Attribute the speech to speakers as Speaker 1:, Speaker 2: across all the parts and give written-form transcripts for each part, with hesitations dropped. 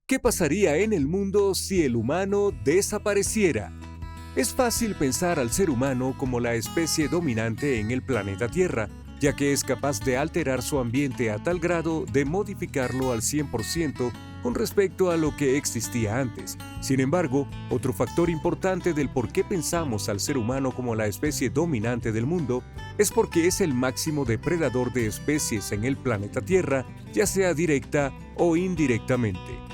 Speaker 1: ¿Qué pasaría en el mundo si el humano desapareciera? Es fácil pensar al ser humano como la especie dominante en el planeta Tierra, ya que es capaz de alterar su ambiente a tal grado de modificarlo al 100% con respecto a lo que existía antes. Sin embargo, otro factor importante del por qué pensamos al ser humano como la especie dominante del mundo es porque es el máximo depredador de especies en el planeta Tierra, ya sea directa o indirectamente.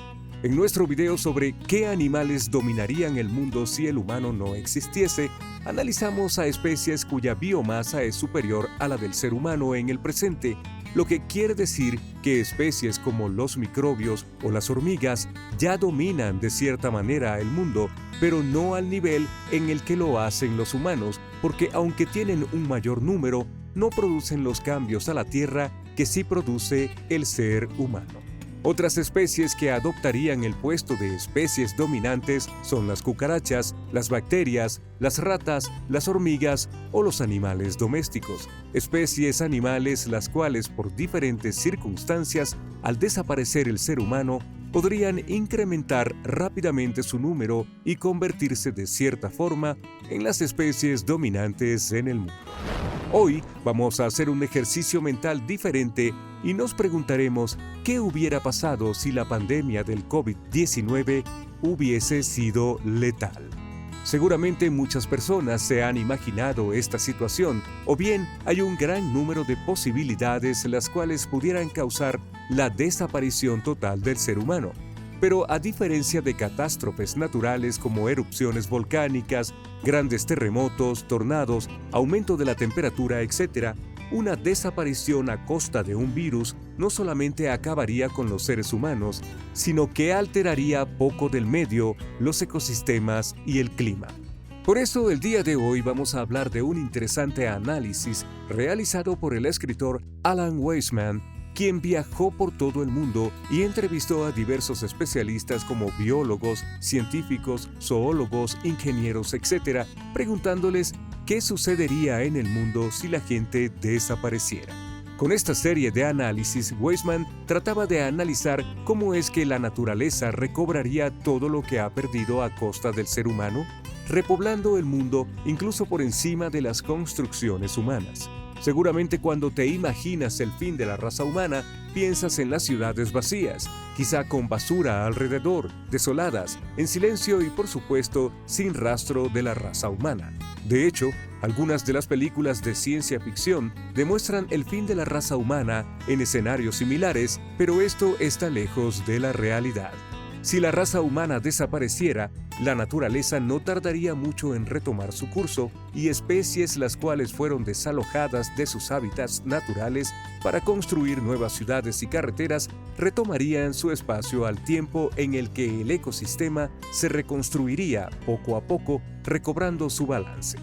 Speaker 1: En nuestro video sobre qué animales dominarían el mundo si el humano no existiese, analizamos a especies cuya biomasa es superior a la del ser humano en el presente, lo que quiere decir que especies como los microbios o las hormigas ya dominan de cierta manera el mundo, pero no al nivel en el que lo hacen los humanos, porque aunque tienen un mayor número, no producen los cambios a la Tierra que sí produce el ser humano. Otras especies que adoptarían el puesto de especies dominantes son las cucarachas, las bacterias, las ratas, las hormigas o los animales domésticos. Especies animales las cuales por diferentes circunstancias, al desaparecer el ser humano, podrían incrementar rápidamente su número y convertirse de cierta forma en las especies dominantes en el mundo. Hoy vamos a hacer un ejercicio mental diferente y nos preguntaremos qué hubiera pasado si la pandemia del COVID-19 hubiese sido letal. Seguramente muchas personas se han imaginado esta situación, o bien hay un gran número de posibilidades las cuales pudieran causar la desaparición total del ser humano. Pero a diferencia de catástrofes naturales como erupciones volcánicas, grandes terremotos, tornados, aumento de la temperatura, etc., una desaparición a costa de un virus no solamente acabaría con los seres humanos, sino que alteraría poco del medio, los ecosistemas y el clima. Por eso, el día de hoy vamos a hablar de un interesante análisis realizado por el escritor Alan Weisman, quien viajó por todo el mundo y entrevistó a diversos especialistas como biólogos, científicos, zoólogos, ingenieros, etc., preguntándoles qué sucedería en el mundo si la gente desapareciera. Con esta serie de análisis, Weisman trataba de analizar cómo es que la naturaleza recobraría todo lo que ha perdido a costa del ser humano, repoblando el mundo incluso por encima de las construcciones humanas. Seguramente cuando te imaginas el fin de la raza humana, piensas en las ciudades vacías, quizá con basura alrededor, desoladas, en silencio y por supuesto sin rastro de la raza humana. De hecho, algunas de las películas de ciencia ficción demuestran el fin de la raza humana en escenarios similares, pero esto está lejos de la realidad. Si la raza humana desapareciera, la naturaleza no tardaría mucho en retomar su curso y especies las cuales fueron desalojadas de sus hábitats naturales para construir nuevas ciudades y carreteras retomarían su espacio al tiempo en el que el ecosistema se reconstruiría poco a poco, recobrando su balance.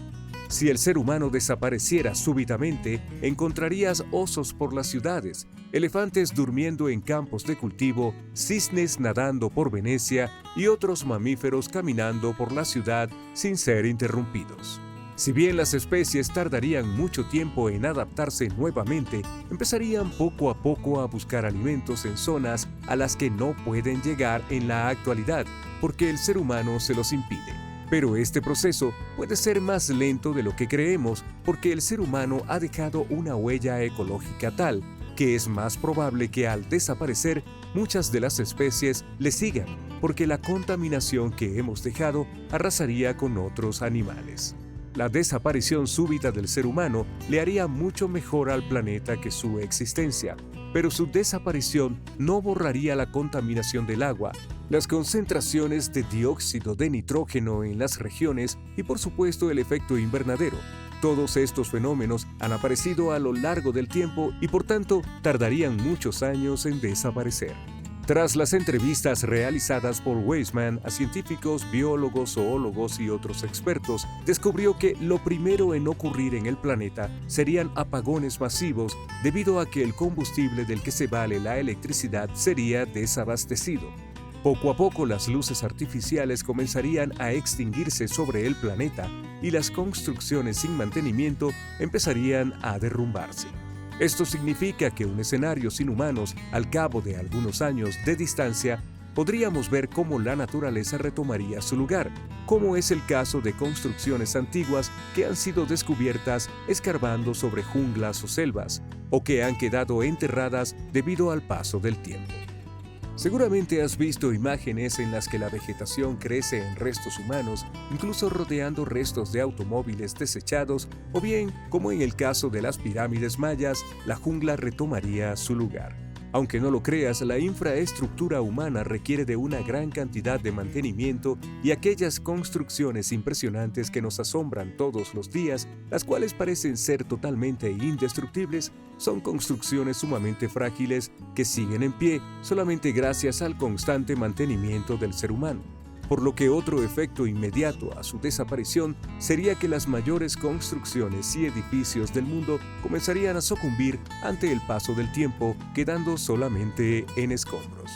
Speaker 1: Si el ser humano desapareciera súbitamente, encontrarías osos por las ciudades, elefantes durmiendo en campos de cultivo, cisnes nadando por Venecia y otros mamíferos caminando por la ciudad sin ser interrumpidos. Si bien las especies tardarían mucho tiempo en adaptarse nuevamente, empezarían poco a poco a buscar alimentos en zonas a las que no pueden llegar en la actualidad, porque el ser humano se los impide. Pero este proceso puede ser más lento de lo que creemos porque el ser humano ha dejado una huella ecológica tal que es más probable que al desaparecer muchas de las especies le sigan porque la contaminación que hemos dejado arrasaría con otros animales. La desaparición súbita del ser humano le haría mucho mejor al planeta que su existencia, pero su desaparición no borraría la contaminación del agua, las concentraciones de dióxido de nitrógeno en las regiones y por supuesto el efecto invernadero. Todos estos fenómenos han aparecido a lo largo del tiempo y por tanto tardarían muchos años en desaparecer. Tras las entrevistas realizadas por Weisman a científicos, biólogos, zoólogos y otros expertos, descubrió que lo primero en ocurrir en el planeta serían apagones masivos debido a que el combustible del que se vale la electricidad sería desabastecido. Poco a poco las luces artificiales comenzarían a extinguirse sobre el planeta y las construcciones sin mantenimiento empezarían a derrumbarse. Esto significa que un escenario sin humanos al cabo de algunos años de distancia podríamos ver cómo la naturaleza retomaría su lugar, como es el caso de construcciones antiguas que han sido descubiertas escarbando sobre junglas o selvas, o que han quedado enterradas debido al paso del tiempo. Seguramente has visto imágenes en las que la vegetación crece en restos humanos, incluso rodeando restos de automóviles desechados, o bien, como en el caso de las pirámides mayas, la jungla retomaría su lugar. Aunque no lo creas, la infraestructura humana requiere de una gran cantidad de mantenimiento y aquellas construcciones impresionantes que nos asombran todos los días, las cuales parecen ser totalmente indestructibles, son construcciones sumamente frágiles que siguen en pie solamente gracias al constante mantenimiento del ser humano. Por lo que otro efecto inmediato a su desaparición sería que las mayores construcciones y edificios del mundo comenzarían a sucumbir ante el paso del tiempo, quedando solamente en escombros.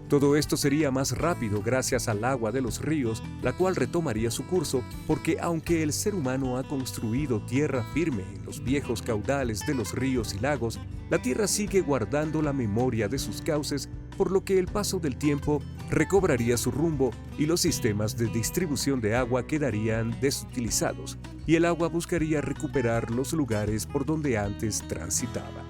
Speaker 1: Todo esto sería más rápido gracias al agua de los ríos, la cual retomaría su curso, porque aunque el ser humano ha construido tierra firme en los viejos caudales de los ríos y lagos, la tierra sigue guardando la memoria de sus cauces, por lo que el paso del tiempo recobraría su rumbo y los sistemas de distribución de agua quedarían desutilizados, y el agua buscaría recuperar los lugares por donde antes transitaba.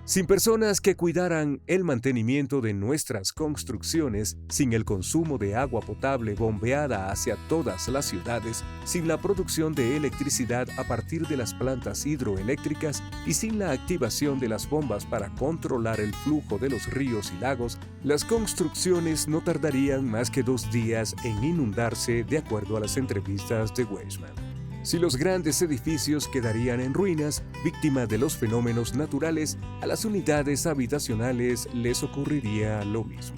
Speaker 1: Sin personas que cuidaran el mantenimiento de nuestras construcciones, sin el consumo de agua potable bombeada hacia todas las ciudades, sin la producción de electricidad a partir de las plantas hidroeléctricas y sin la activación de las bombas para controlar el flujo de los ríos y lagos, las construcciones no tardarían más que 2 días en inundarse, de acuerdo a las entrevistas de Weissman. Si los grandes edificios quedarían en ruinas, víctimas de los fenómenos naturales, a las unidades habitacionales les ocurriría lo mismo.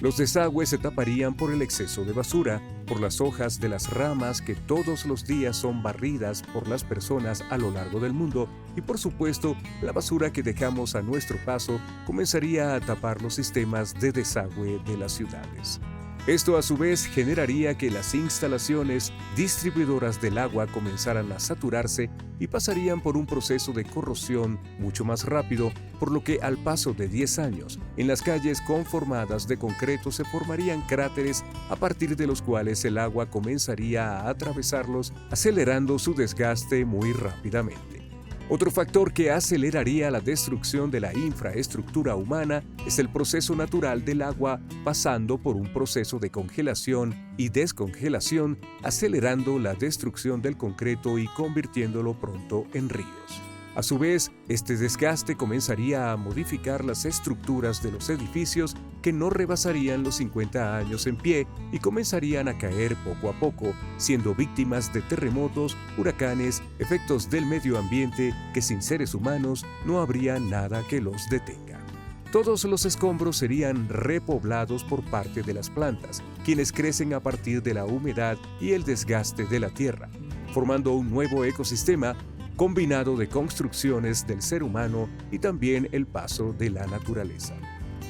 Speaker 1: Los desagües se taparían por el exceso de basura, por las hojas de las ramas que todos los días son barridas por las personas a lo largo del mundo, y por supuesto, la basura que dejamos a nuestro paso comenzaría a tapar los sistemas de desagüe de las ciudades. Esto a su vez generaría que las instalaciones distribuidoras del agua comenzaran a saturarse y pasarían por un proceso de corrosión mucho más rápido, por lo que al paso de 10 años, en las calles conformadas de concreto se formarían cráteres a partir de los cuales el agua comenzaría a atravesarlos, acelerando su desgaste muy rápidamente. Otro factor que aceleraría la destrucción de la infraestructura humana es el proceso natural del agua pasando por un proceso de congelación y descongelación, acelerando la destrucción del concreto y convirtiéndolo pronto en ríos. A su vez, este desgaste comenzaría a modificar las estructuras de los edificios que no rebasarían los 50 años en pie y comenzarían a caer poco a poco, siendo víctimas de terremotos, huracanes, efectos del medio ambiente que sin seres humanos no habría nada que los detenga. Todos los escombros serían repoblados por parte de las plantas, quienes crecen a partir de la humedad y el desgaste de la tierra, formando un nuevo ecosistema combinado de construcciones del ser humano y también el paso de la naturaleza.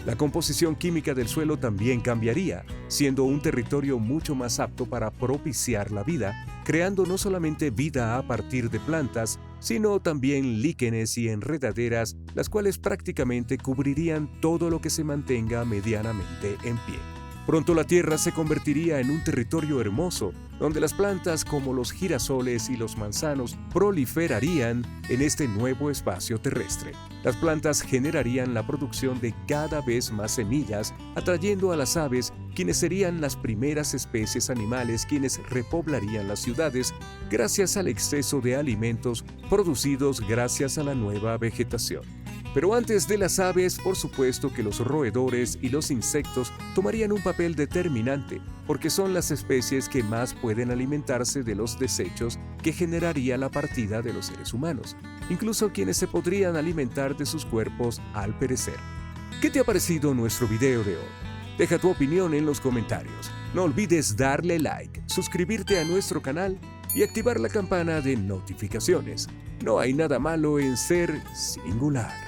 Speaker 1: La composición química del suelo también cambiaría, siendo un territorio mucho más apto para propiciar la vida, creando no solamente vida a partir de plantas, sino también líquenes y enredaderas, las cuales prácticamente cubrirían todo lo que se mantenga medianamente en pie. Pronto la tierra se convertiría en un territorio hermoso, donde las plantas como los girasoles y los manzanos proliferarían en este nuevo espacio terrestre. Las plantas generarían la producción de cada vez más semillas, atrayendo a las aves, quienes serían las primeras especies animales quienes repoblarían las ciudades gracias al exceso de alimentos producidos gracias a la nueva vegetación. Pero antes de las aves, por supuesto que los roedores y los insectos tomarían un papel determinante, porque son las especies que más pueden alimentarse de los desechos que generaría la partida de los seres humanos, incluso quienes se podrían alimentar de sus cuerpos al perecer. ¿Qué te ha parecido nuestro video de hoy? Deja tu opinión en los comentarios. No olvides darle like, suscribirte a nuestro canal y activar la campana de notificaciones. No hay nada malo en ser singular.